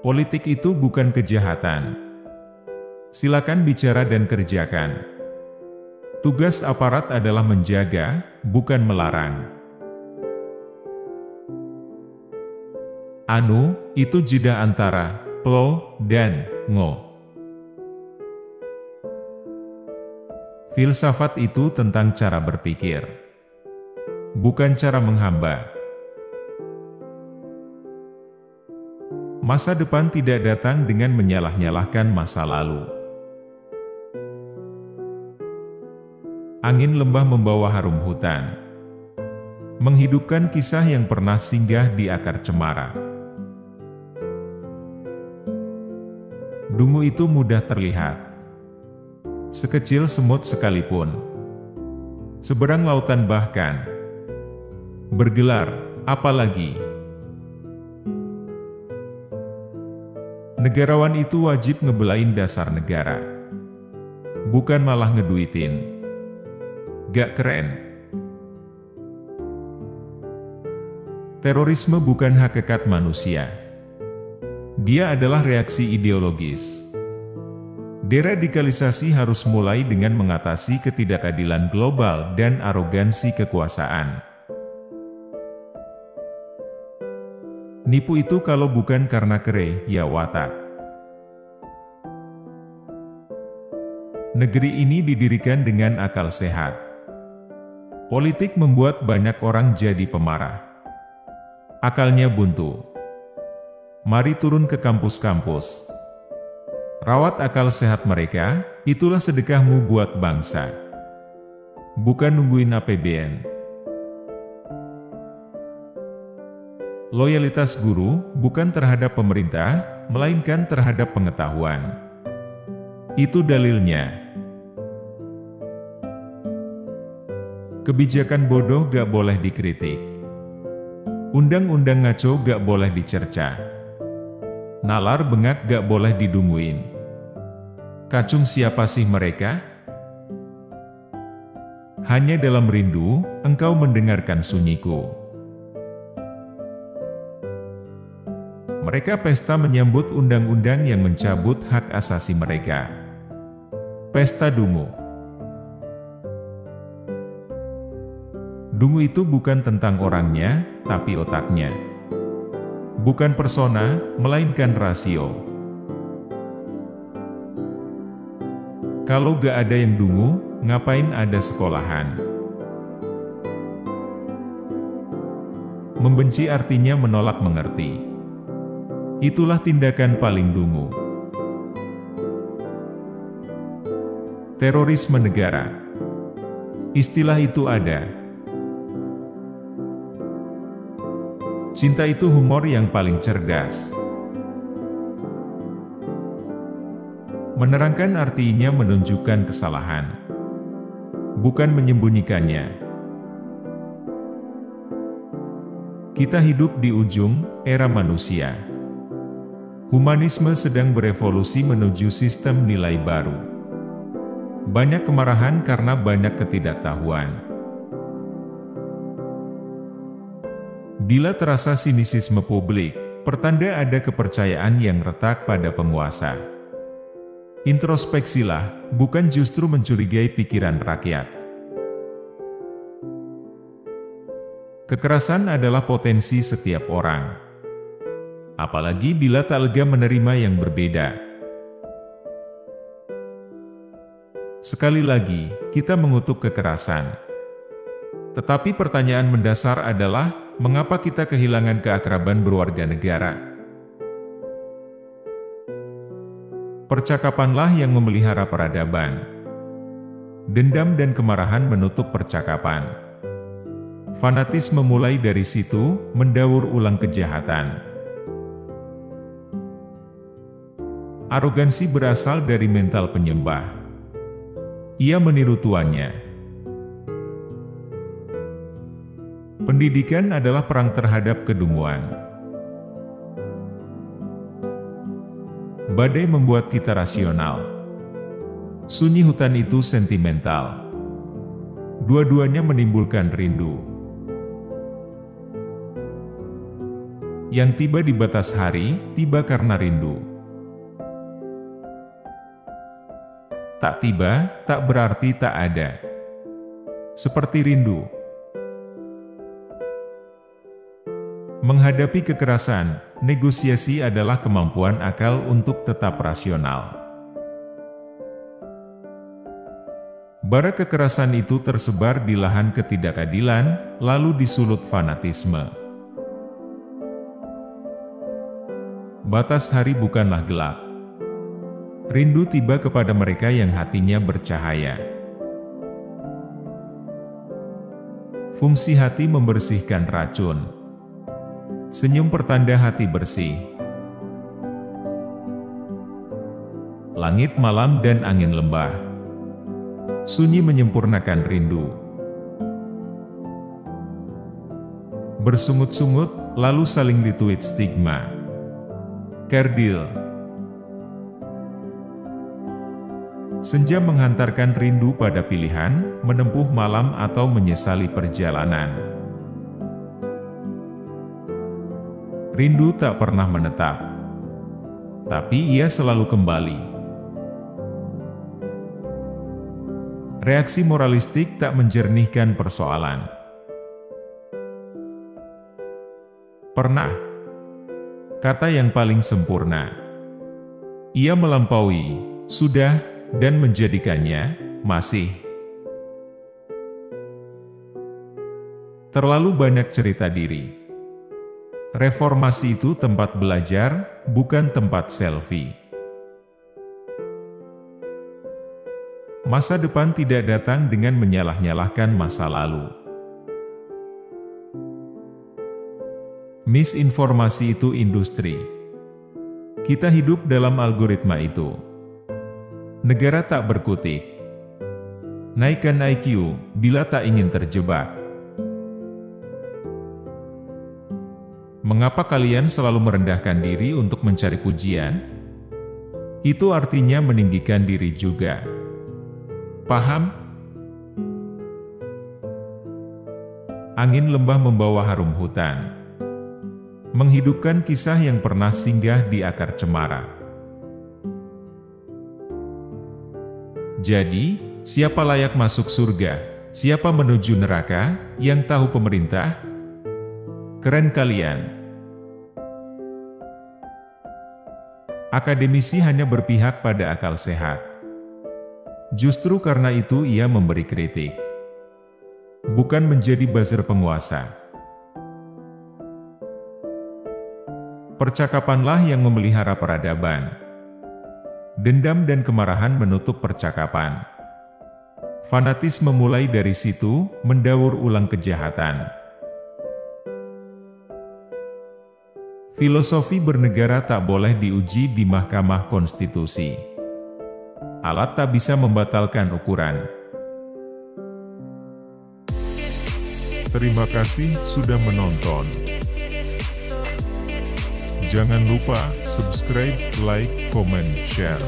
Politik itu bukan kejahatan. Silakan bicara dan kerjakan. Tugas aparat adalah menjaga, bukan melarang. Anu, itu jeda antara pro dan ngo. Filsafat itu tentang cara berpikir, bukan cara menghamba. Masa depan tidak datang dengan menyalah-nyalahkan masa lalu. Angin lembah membawa harum hutan, menghidupkan kisah yang pernah singgah di akar cemara. Dungu itu mudah terlihat, sekecil semut sekalipun, seberang lautan bahkan, bergelar, apalagi. Negarawan itu wajib ngebelain dasar negara, bukan malah ngeduitin. Gak keren. Terorisme bukan hakikat manusia. Dia adalah reaksi ideologis. Deradikalisasi harus mulai dengan mengatasi ketidakadilan global dan arogansi kekuasaan. Nipu itu kalau bukan karena kere, ya watak. Negeri ini didirikan dengan akal sehat. Politik membuat banyak orang jadi pemarah. Akalnya buntu. Mari turun ke kampus-kampus. Rawat akal sehat mereka, itulah sedekahmu buat bangsa. Bukan nungguin APBN. Loyalitas guru bukan terhadap pemerintah, melainkan terhadap pengetahuan. Itu dalilnya. Kebijakan bodoh gak boleh dikritik. Undang-undang ngaco gak boleh dicerca. Nalar bengak gak boleh didunguin. Kacung siapa sih mereka? Hanya dalam rindu, engkau mendengarkan sunyiku. Mereka pesta menyambut undang-undang yang mencabut hak asasi mereka. Pesta dungu. Dungu itu bukan tentang orangnya, tapi otaknya. Bukan persona, melainkan rasio. Kalau gak ada yang dungu, ngapain ada sekolahan? Membenci artinya menolak mengerti. Itulah tindakan paling dungu. Terorisme negara. Istilah itu ada. Cinta itu humor yang paling cerdas. Menerangkan artinya menunjukkan kesalahan, bukan menyembunyikannya. Kita hidup di ujung era manusia. Humanisme sedang berevolusi menuju sistem nilai baru. Banyak kemarahan karena banyak ketidaktahuan. Bila terasa sinisisme publik, pertanda ada kepercayaan yang retak pada penguasa. Introspeksilah, bukan justru mencurigai pikiran rakyat. Kekerasan adalah potensi setiap orang. Apalagi bila tak lega menerima yang berbeda. Sekali lagi, kita mengutuk kekerasan. Tetapi pertanyaan mendasar adalah, mengapa kita kehilangan keakraban berwarga negara? Percakapanlah yang memelihara peradaban. Dendam dan kemarahan menutup percakapan. Fanatisme mulai dari situ, mendaur ulang kejahatan. Arogansi berasal dari mental penyembah. Ia meniru tuannya. Pendidikan adalah perang terhadap kedunguan. Badai membuat kita rasional. Sunyi hutan itu sentimental. Dua-duanya menimbulkan rindu. Yang tiba di batas hari, tiba karena rindu. Tak tiba, tak berarti tak ada. Seperti rindu. Menghadapi kekerasan, negosiasi adalah kemampuan akal untuk tetap rasional. Bara kekerasan itu tersebar di lahan ketidakadilan, lalu disulut fanatisme. Batas hari bukanlah gelap. Rindu tiba kepada mereka yang hatinya bercahaya. Fungsi hati membersihkan racun. Senyum pertanda hati bersih. Langit malam dan angin lembah. Sunyi menyempurnakan rindu. Bersungut-sungut, lalu saling dituit stigma. Kerdil. Senja menghantarkan rindu pada pilihan, menempuh malam atau menyesali perjalanan. Rindu tak pernah menetap, tapi ia selalu kembali. Reaksi moralistik tak menjernihkan persoalan. Pernah, kata yang paling sempurna. Ia melampaui, sudah, dan menjadikannya, masih. Terlalu banyak cerita diri. Reformasi itu tempat belajar, bukan tempat selfie. Masa depan tidak datang dengan menyalah-nyalahkan masa lalu. Misinformasi itu industri. Kita hidup dalam algoritma itu. Negara tak berkutik. Naikkan IQ bila tak ingin terjebak. Mengapa kalian selalu merendahkan diri untuk mencari pujian? Itu artinya meninggikan diri juga. Paham? Angin lembah membawa harum hutan. Menghidupkan kisah yang pernah singgah di akar cemara. Jadi, siapa layak masuk surga? Siapa menuju neraka? Yang tahu pemerintah? Keren kalian. Akademisi hanya berpihak pada akal sehat. Justru karena itu ia memberi kritik. Bukan menjadi buzzer penguasa. Percakapanlah yang memelihara peradaban. Dendam dan kemarahan menutup percakapan. Fanatisme mulai dari situ, mendaur ulang kejahatan. Filosofi bernegara tak boleh diuji di Mahkamah Konstitusi. Alat tak bisa membatalkan ukuran. Terima kasih sudah menonton. Jangan lupa subscribe, like, comment, share.